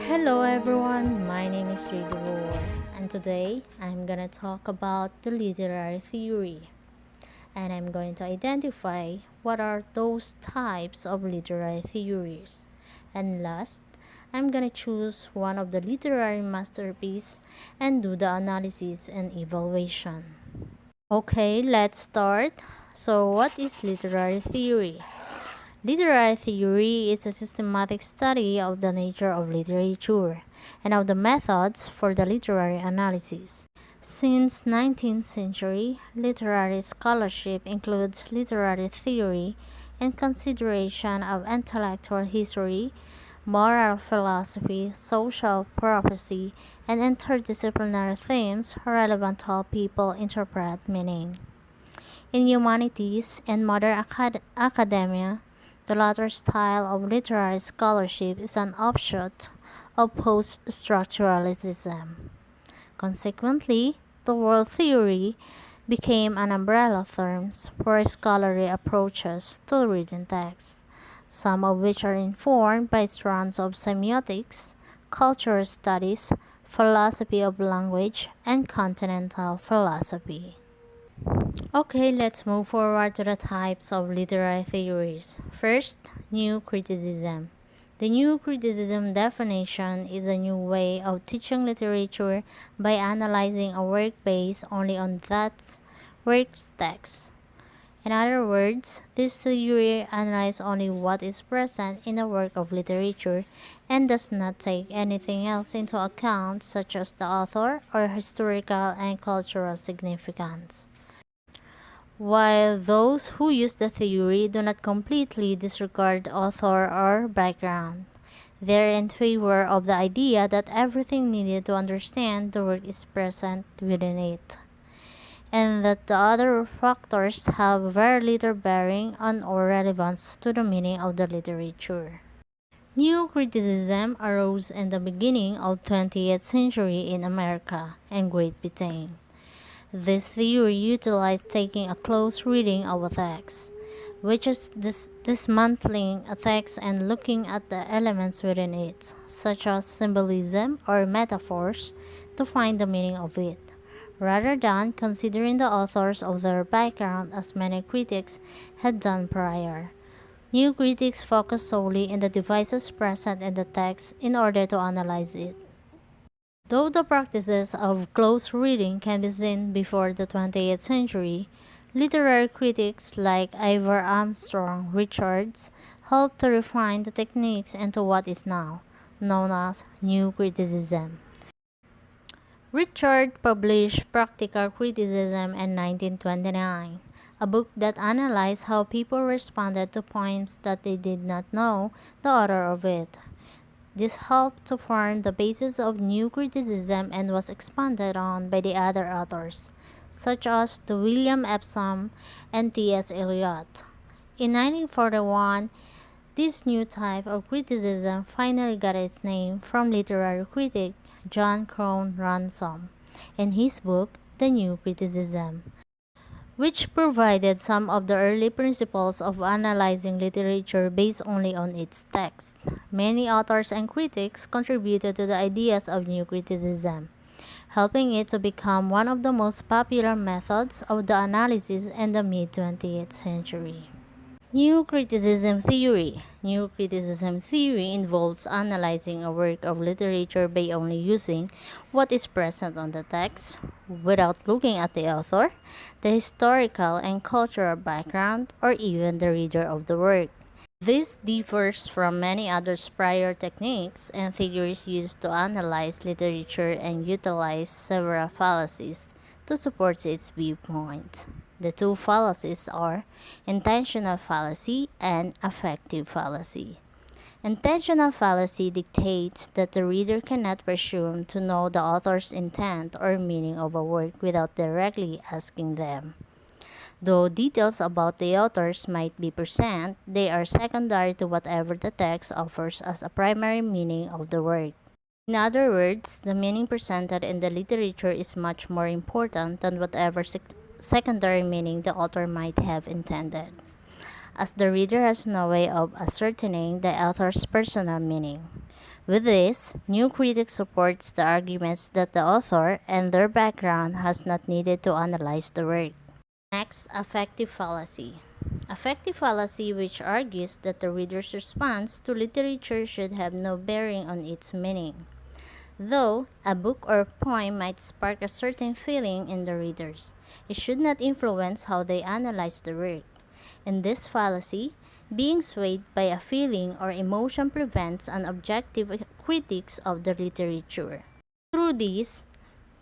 Hello everyone, my name is Ridor, and today I'm gonna talk about the literary theory, and I'm going to identify what are those types of literary theories. And last, I'm gonna choose one of the literary masterpieces and do the analysis and evaluation. Okay, let's start. So, what is literary theory? Literary theory is a systematic study of the nature of literature and of the methods for the literary analysis. Since 19th century, literary scholarship includes literary theory and consideration of intellectual history, moral philosophy, social prophecy, and interdisciplinary themes relevant to how people interpret meaning. In humanities and modern academia, the latter style of literary scholarship is an offshoot of post-structuralism. Consequently, the word theory became an umbrella term for scholarly approaches to reading texts, some of which are informed by strands of semiotics, cultural studies, philosophy of language, and continental philosophy. Okay, let's move forward to the types of literary theories. First, new criticism. The new criticism definition is a new way of teaching literature by analyzing a work based only on that work's text. In other words, this theory analyzes only what is present in a work of literature and does not take anything else into account, such as the author or historical and cultural significance. While those who use the theory do not completely disregard the author or background, they are in favor of the idea that everything needed to understand the work is present within it, and that the other factors have very little bearing on or relevance to the meaning of the literature. New criticism arose in the beginning of 20th century in America and Great Britain. This theory utilized taking a close reading of a text, which is dismantling a text and looking at the elements within it, such as symbolism or metaphors, to find the meaning of it, rather than considering the authors of their background as many critics had done prior. New critics focus solely on the devices present in the text in order to analyze it. Though the practices of close reading can be seen before the 20th century, literary critics like Ivor Armstrong Richards helped to refine the techniques into what is now known as New Criticism. Richard published Practical Criticism in 1929, a book that analyzed how people responded to poems that they did not know the author of it. This helped to form the basis of new criticism and was expanded on by the other authors, such as the William Epsom and T.S. Eliot. In 1941, this new type of criticism finally got its name from literary critic John Crone Ransom in his book The New Criticism, which provided some of the early principles of analyzing literature based only on its text. Many authors and critics contributed to the ideas of New Criticism, helping it to become one of the most popular methods of the analysis in the mid-20th century. New Criticism Theory. New Criticism Theory involves analyzing a work of literature by only using what is present on the text, without looking at the author, the historical and cultural background, or even the reader of the work. This differs from many other prior techniques and theories used to analyze literature and utilize several fallacies to support its viewpoint. The two fallacies are intentional fallacy and affective fallacy. Intentional fallacy dictates that the reader cannot presume to know the author's intent or meaning of a work without directly asking them. Though details about the authors might be present, they are secondary to whatever the text offers as a primary meaning of the work. In other words, the meaning presented in the literature is much more important than whatever secondary meaning the author might have intended, as the reader has no way of ascertaining the author's personal meaning. With this, New Critic supports the arguments that the author and their background has not needed to analyze the work. Next, affective fallacy. Affective fallacy, which argues that the reader's response to literature should have no bearing on its meaning. Though a book or poem might spark a certain feeling in the readers, it should not influence how they analyze the work. In this fallacy, being swayed by a feeling or emotion prevents an objective critiques of the literature. Through this,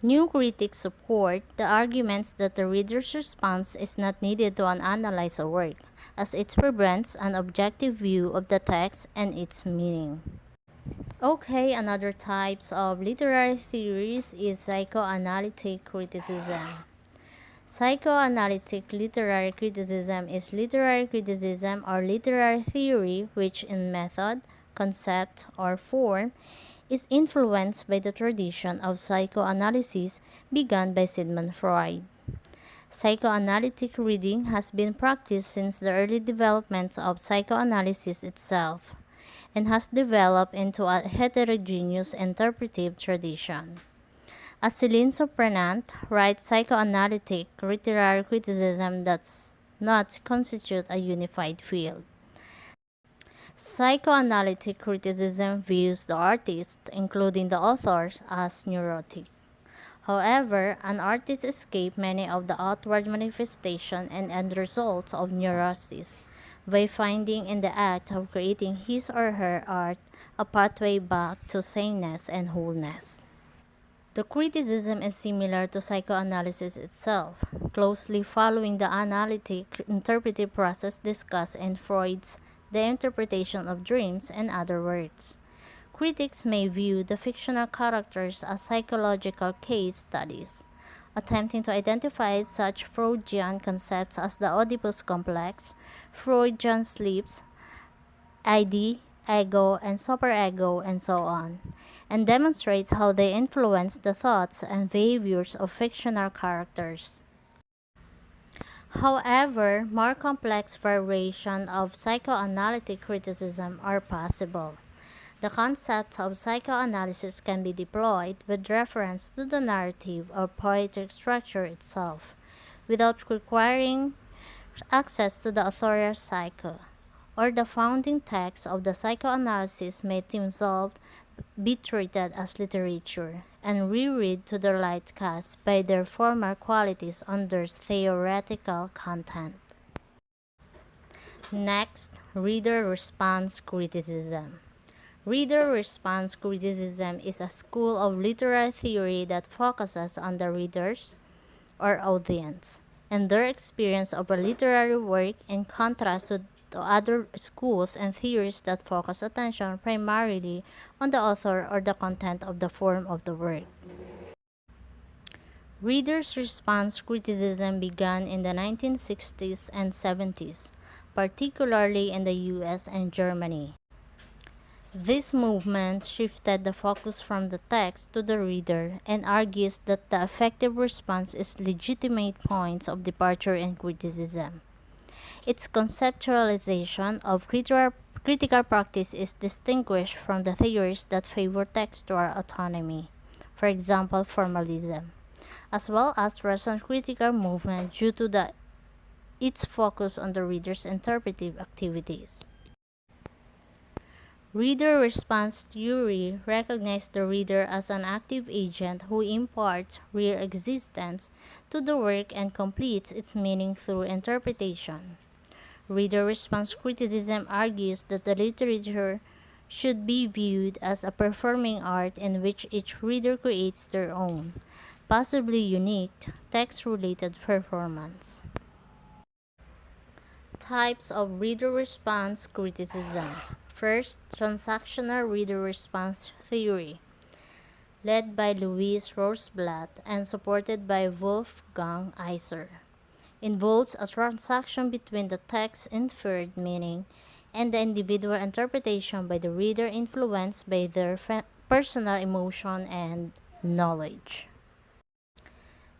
new critics support the arguments that the reader's response is not needed to analyze a work, as it prevents an objective view of the text and its meaning. Okay, another types of literary theories is psychoanalytic criticism. Psychoanalytic literary criticism is literary criticism or literary theory which in method, concept, or form is influenced by the tradition of psychoanalysis begun by Sigmund Freud. Psychoanalytic reading has been practiced since the early development of psychoanalysis itself and has developed into a heterogeneous interpretive tradition. As Céline Soprenant writes, psychoanalytic literary criticism does not constitute a unified field. Psychoanalytic criticism views the artist, including the authors, as neurotic. However, an artist escapes many of the outward manifestations and end results of neurosis by finding in the act of creating his or her art a pathway back to saneness and wholeness. The criticism is similar to psychoanalysis itself, closely following the analytic interpretive process discussed in Freud's The Interpretation of Dreams and other works. Critics may view the fictional characters as psychological case studies, attempting to identify such Freudian concepts as the Oedipus complex, Freudian sleeps, ID, ego, and superego, and so on, and demonstrates how they influence the thoughts and behaviors of fictional characters. However, more complex variations of psychoanalytic criticism are possible. The concept of psychoanalysis can be deployed with reference to the narrative or poetic structure itself, without requiring access to the author's psyche, or the founding text of the psychoanalysis may themselves be treated as literature and reread to their light cast by their former qualities on their theoretical content. Next, reader response criticism. Reader response criticism is a school of literary theory that focuses on the readers or audience and their experience of a literary work in contrast to other schools and theories that focus attention primarily on the author or the content of the form of the work. Readers' response criticism began in the 1960s and 70s, particularly in the US and Germany. This movement shifted the focus from the text to the reader and argues that the effective response is legitimate points of departure in criticism. Its conceptualization of critical practice is distinguished from the theories that favor textual autonomy, for example, formalism, as well as recent critical movement due to its focus on the reader's interpretive activities. Reader response theory recognizes the reader as an active agent who imparts real existence to the work and completes its meaning through interpretation. Reader response criticism argues that the literature should be viewed as a performing art in which each reader creates their own, possibly unique, text-related performance. Types of reader response criticism. First, transactional reader response theory, led by Louise Rosenblatt and supported by Wolfgang Iser, involves a transaction between the text's inferred meaning and the individual interpretation by the reader influenced by their personal emotion and knowledge.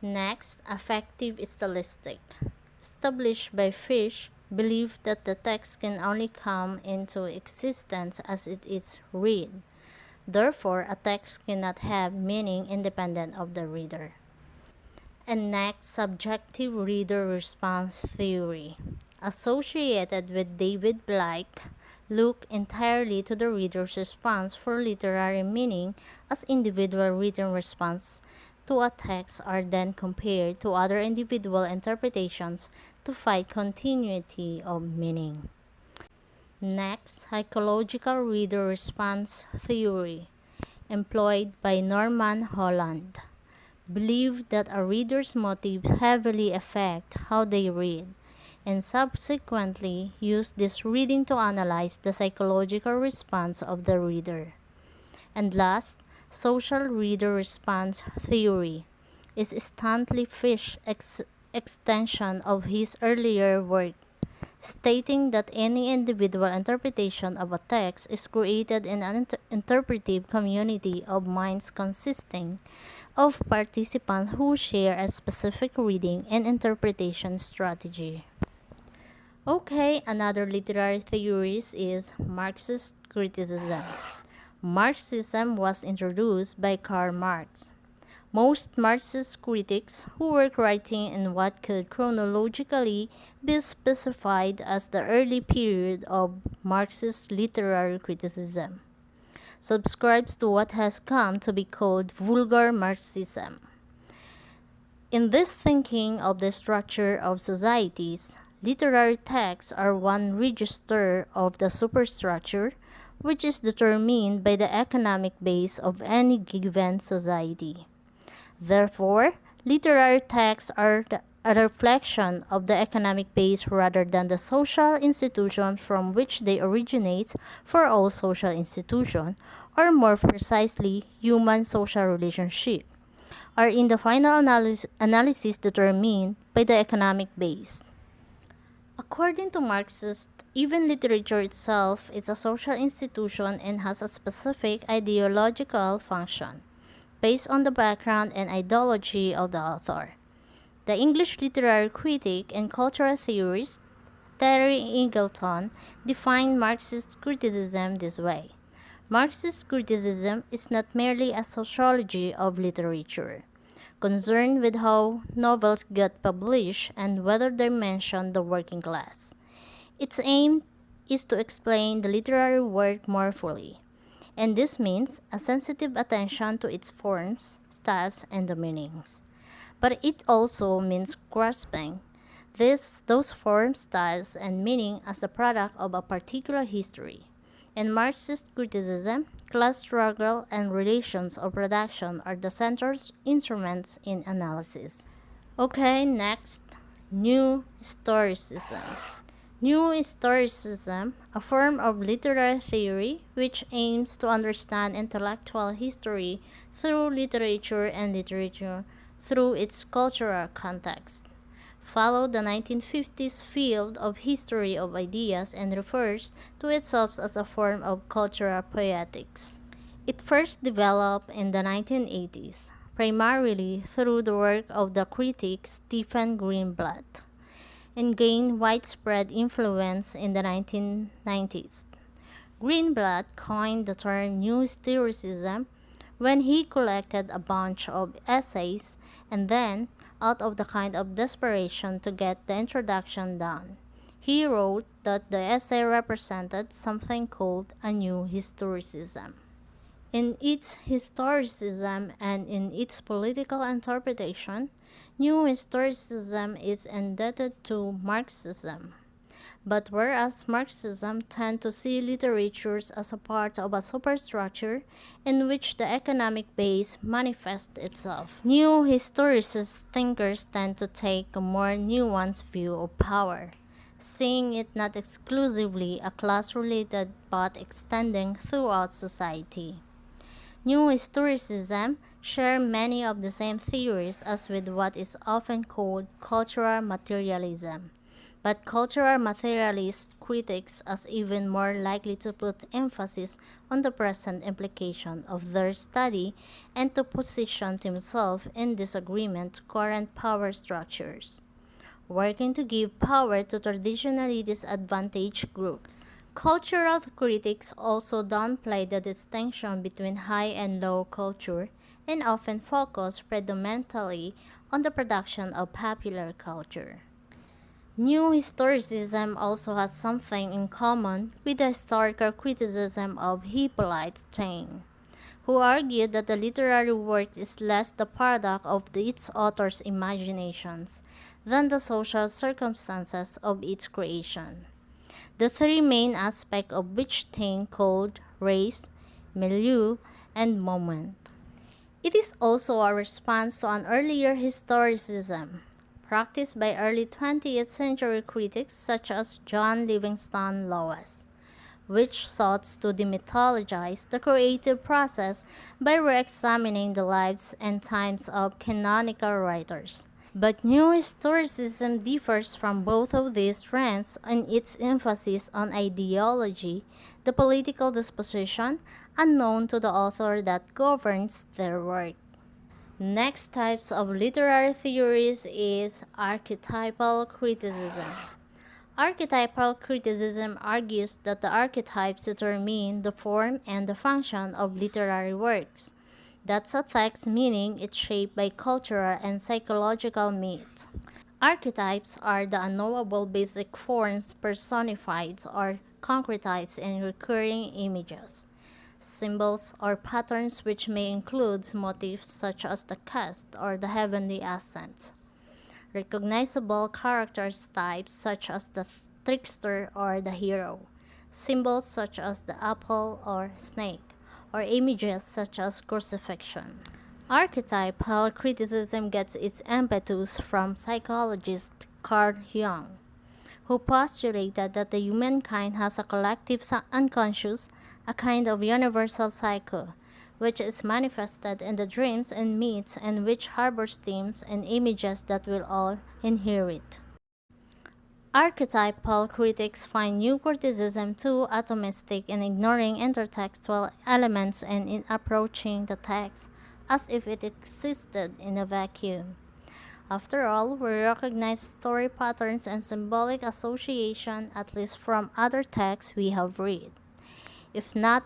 Next, affective stylistic, established by Fish, believe that the text can only come into existence as it is read. Therefore, a text cannot have meaning independent of the reader. And next, subjective reader response theory. Associated with David Blake, look entirely to the reader's response for literary meaning as individual written response to a text are then compared to other individual interpretations to find continuity of meaning. Next, psychological reader response theory, employed by Norman Holland, believe that a reader's motives heavily affect how they read, and subsequently use this reading to analyze the psychological response of the reader. And last, social reader response theory is Stanley Fish's extension of his earlier work, stating that any individual interpretation of a text is created in an interpretive community of minds consisting of participants who share a specific reading and interpretation strategy. Okay, another literary theory is Marxist criticism. Marxism was introduced by Karl Marx. Most Marxist critics who were writing in what could chronologically be specified as the early period of Marxist literary criticism subscribes to what has come to be called vulgar Marxism. In this thinking of the structure of societies, literary texts are one register of the superstructure, which is determined by the economic base of any given society. Therefore, literary texts are a reflection of the economic base rather than the social institution from which they originate for all social institutions, or more precisely, human social relationship, are in the final analysis determined by the economic base. According to Marxists, even literature itself is a social institution and has a specific ideological function, based on the background and ideology of the author. The English literary critic and cultural theorist Terry Eagleton defined Marxist criticism this way. Marxist criticism is not merely a sociology of literature, concerned with how novels get published and whether they mention the working class. Its aim is to explain the literary work more fully, and this means a sensitive attention to its forms, styles, and the meanings. But it also means grasping those forms, styles, and meaning as a product of a particular history. In Marxist criticism, class struggle and relations of production are the central instruments in analysis. Okay, next, New Historicism. New Historicism, a form of literary theory which aims to understand intellectual history through literature and literature through its cultural context, followed the 1950s field of history of ideas and refers to itself as a form of cultural poetics. It first developed in the 1980s, primarily through the work of the critic Stephen Greenblatt, and gained widespread influence in the 1990s. Greenblatt coined the term New Historicism when he collected a bunch of essays and then, out of the kind of desperation to get the introduction done, he wrote that the essay represented something called a new historicism. In its historicism and in its political interpretation, New Historicism is indebted to Marxism. But whereas Marxism tends to see literatures as a part of a superstructure in which the economic base manifests itself, New Historicist thinkers tend to take a more nuanced view of power, seeing it not exclusively a class-related but extending throughout society. New Historicism share many of the same theories as with what is often called cultural materialism, but cultural materialist critics are even more likely to put emphasis on the present implication of their study and to position themselves in disagreement to current power structures, working to give power to traditionally disadvantaged groups. Cultural critics also downplay the distinction between high and low culture and often focus predominantly on the production of popular culture. New historicism also has something in common with the historical criticism of Hippolyte Taine, who argued that the literary work is less the product of its author's imaginations than the social circumstances of its creation. The three main aspects of which Taine called race, milieu, and moment. It is also a response to an earlier historicism, practiced by early 20th century critics such as John Livingston Lewis, which sought to demythologize the creative process by re-examining the lives and times of canonical writers. But New Historicism differs from both of these trends in its emphasis on ideology, the political disposition unknown to the author that governs their work. Next types of literary theories is archetypal criticism. Archetypal criticism argues that the archetypes determine the form and the function of literary works. That's a text meaning it's shaped by cultural and psychological myth. Archetypes are the unknowable basic forms personified or concretized in recurring images, symbols, or patterns which may include motifs such as the cast or the heavenly ascent. Recognizable characters types such as the trickster or the hero, symbols such as the apple or snake, or images such as crucifixion. Archetypal criticism gets its impetus from psychologist Carl Jung, who postulated that the humankind has a collective unconscious, a kind of universal psyche, which is manifested in the dreams and myths and which harbors themes and images that will all inherit. Archetypal critics find new criticism too atomistic in ignoring intertextual elements and in approaching the text as if it existed in a vacuum. After all, we recognize story patterns and symbolic association at least from other texts we have read. If not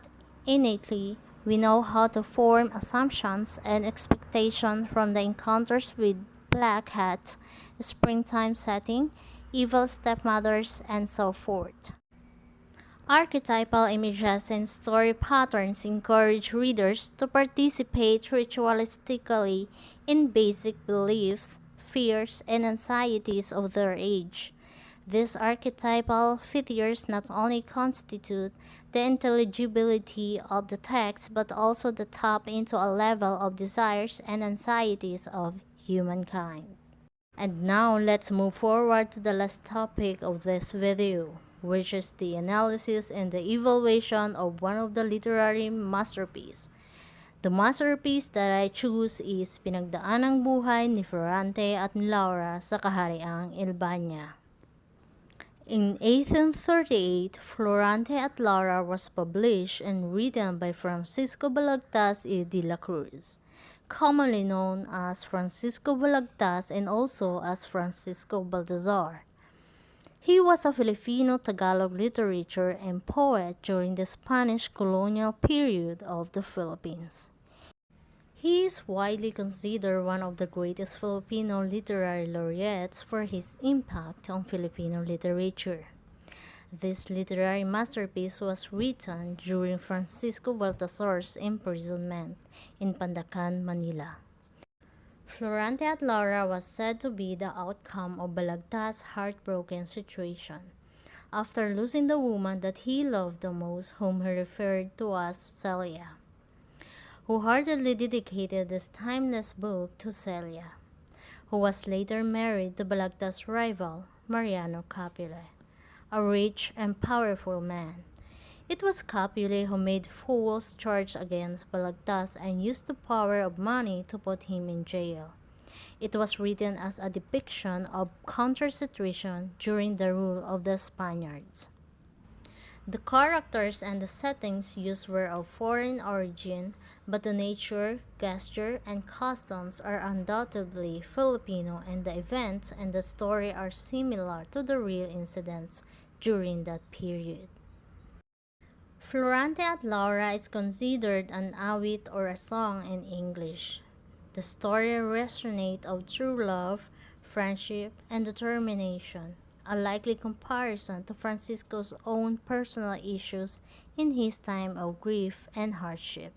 innately, we know how to form assumptions and expectations from the encounters with black hats, springtime setting, evil stepmothers, and so forth. Archetypal images and story patterns encourage readers to participate ritualistically in basic beliefs, fears, and anxieties of their age. These archetypal features not only constitute the intelligibility of the text but also the tap into a level of desires and anxieties of humankind. And now let's move forward to the last topic of this video, which is the analysis and the evaluation of one of the literary masterpieces. The masterpiece that I choose is Pinagdaanang Buhay ni Florante at Laura sa Kahariang Ilbania. In 1838, Florante at Laura was published and written by Francisco Balagtas y de la Cruz, commonly known as Francisco Balagtas and also as Francisco Baltazar. He was a Filipino-Tagalog literature and poet during the Spanish colonial period of the Philippines. He is widely considered one of the greatest Filipino literary laureates for his impact on Filipino literature. This literary masterpiece was written during Francisco Baltazar's imprisonment in Pandacan, Manila. Florante at Laura was said to be the outcome of Balagtas' heartbroken situation. After losing the woman that he loved the most, whom he referred to as Celia, who heartedly dedicated this timeless book to Celia, who was later married to Balagtas' rival, Mariano Capule, a rich and powerful man. It was Capule who made false charges against Balagtas and used the power of money to put him in jail. It was written as a depiction of counter-situation during the rule of the Spaniards. The characters and the settings used were of foreign origin, but the nature, gesture, and customs are undoubtedly Filipino, and the events and the story are similar to the real incidents during that period. Florante at Laura is considered an awit or a song in English. The story resonates of true love, friendship, and determination, a likely comparison to Francisco's own personal issues in his time of grief and hardship.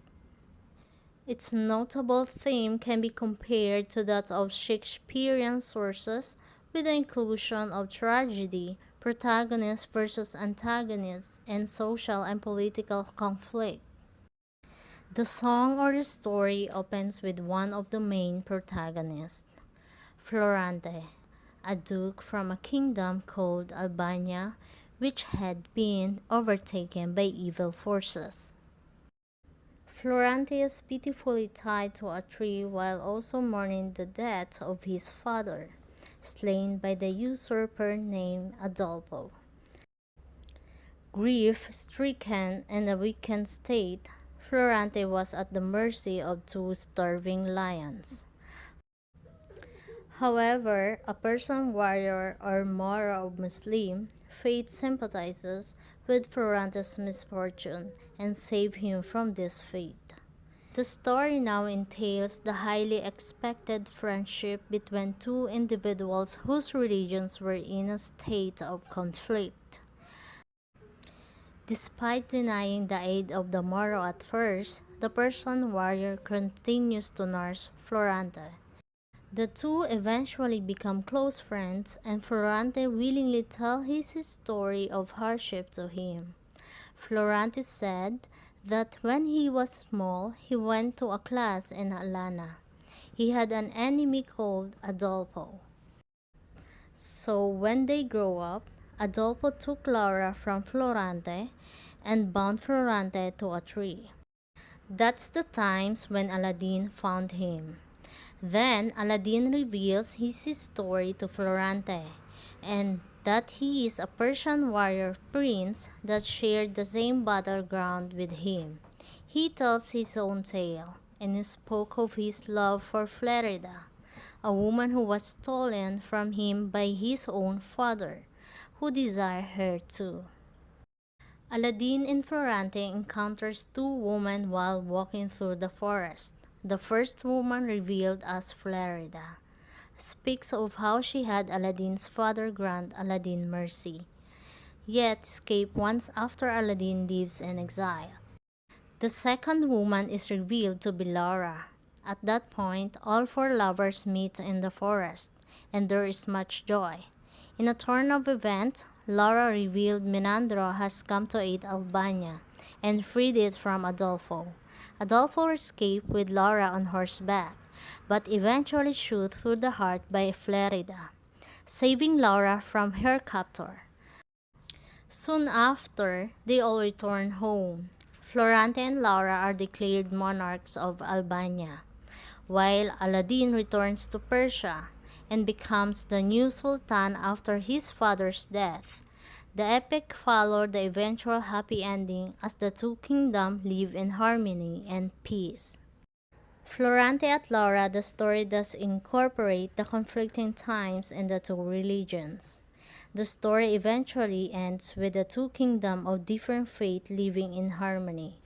Its notable theme can be compared to that of Shakespearean sources with the inclusion of tragedy, protagonist versus antagonist, and social and political conflict. The song or the story opens with one of the main protagonists, Florante, a duke from a kingdom called Albania, which had been overtaken by evil forces. Florante is pitifully tied to a tree while also mourning the death of his father, slain by the usurper named Adolfo. Grief-stricken and a weakened state, Florante was at the mercy of two starving lions. However, a Persian warrior or Moro of Muslim faith sympathizes with Florante's misfortune and saves him from this fate. The story now entails the highly expected friendship between two individuals whose religions were in a state of conflict. Despite denying the aid of the Moro at first, the Persian warrior continues to nurse Florante. The two eventually become close friends, and Florante willingly tells his story of hardship to him. Florante said that when he was small, he went to a class in Alana. He had an enemy called Adolfo. So when they grow up, Adolfo took Laura from Florante and bound Florante to a tree. That's the times when Aladdin found him. Then Aladdin reveals his story to Florante, and that he is a Persian warrior prince that shared the same battleground with him. He tells his own tale, and he spoke of his love for Flerida, a woman who was stolen from him by his own father, who desired her too. Aladdin in Florante encounters two women while walking through the forest. The first woman, revealed as Flerida, speaks of how she had Aladdin's father grant Aladdin mercy, yet escape once after Aladdin lives in exile. The second woman is revealed to be Laura. At that point, all four lovers meet in the forest, and there is much joy. In a turn of events, Laura revealed Menandro has come to aid Albania and freed it from Adolfo. Adolfo escaped with Laura on horseback, but eventually shot through the heart by Flerida, saving Laura from her captor. Soon after, they all return home. Florante and Laura are declared monarchs of Albania, while Aladdin returns to Persia and becomes the new sultan after his father's death. The epic followed the eventual happy ending as the two kingdoms live in harmony and peace. Florante at Laura, the story does incorporate the conflicting times in the two religions. The story eventually ends with the two kingdoms of different faith living in harmony.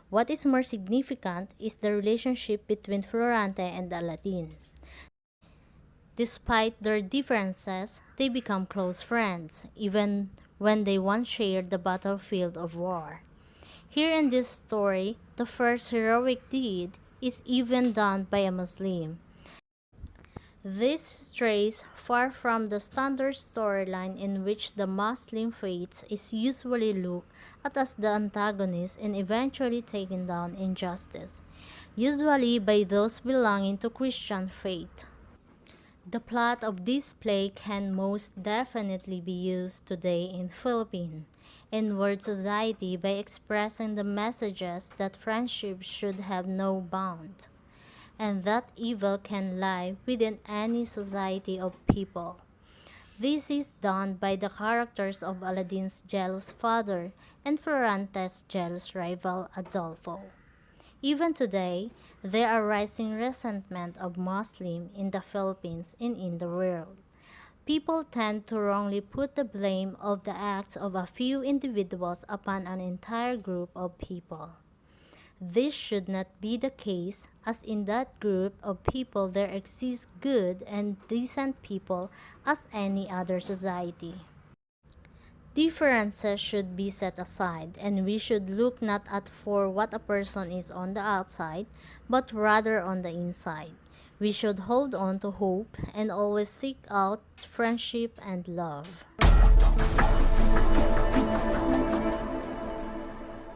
What is more significant is the relationship between Florante and Aladdin. Despite their differences, they become close friends, even when they once shared the battlefield of war. Here in this story, the first heroic deed is even done by a Muslim. This strays far from the standard storyline in which the Muslim faith is usually looked at as the antagonist and eventually taken down in justice, usually by those belonging to Christian faith. The plot of this play can most definitely be used today in Philippines in world society by expressing the messages that friendship should have no bound, and that evil can lie within any society of people. This is done by the characters of Aladdin's jealous father and Florante's jealous rival Adolfo. Even today, there are rising resentment of Muslims in the Philippines and in the world. People tend to wrongly put the blame of the acts of a few individuals upon an entire group of people. This should not be the case, as in that group of people there exist good and decent people as any other society. Differences should be set aside, and we should look not at for what a person is on the outside, but rather on the inside. We should hold on to hope and always seek out friendship and love.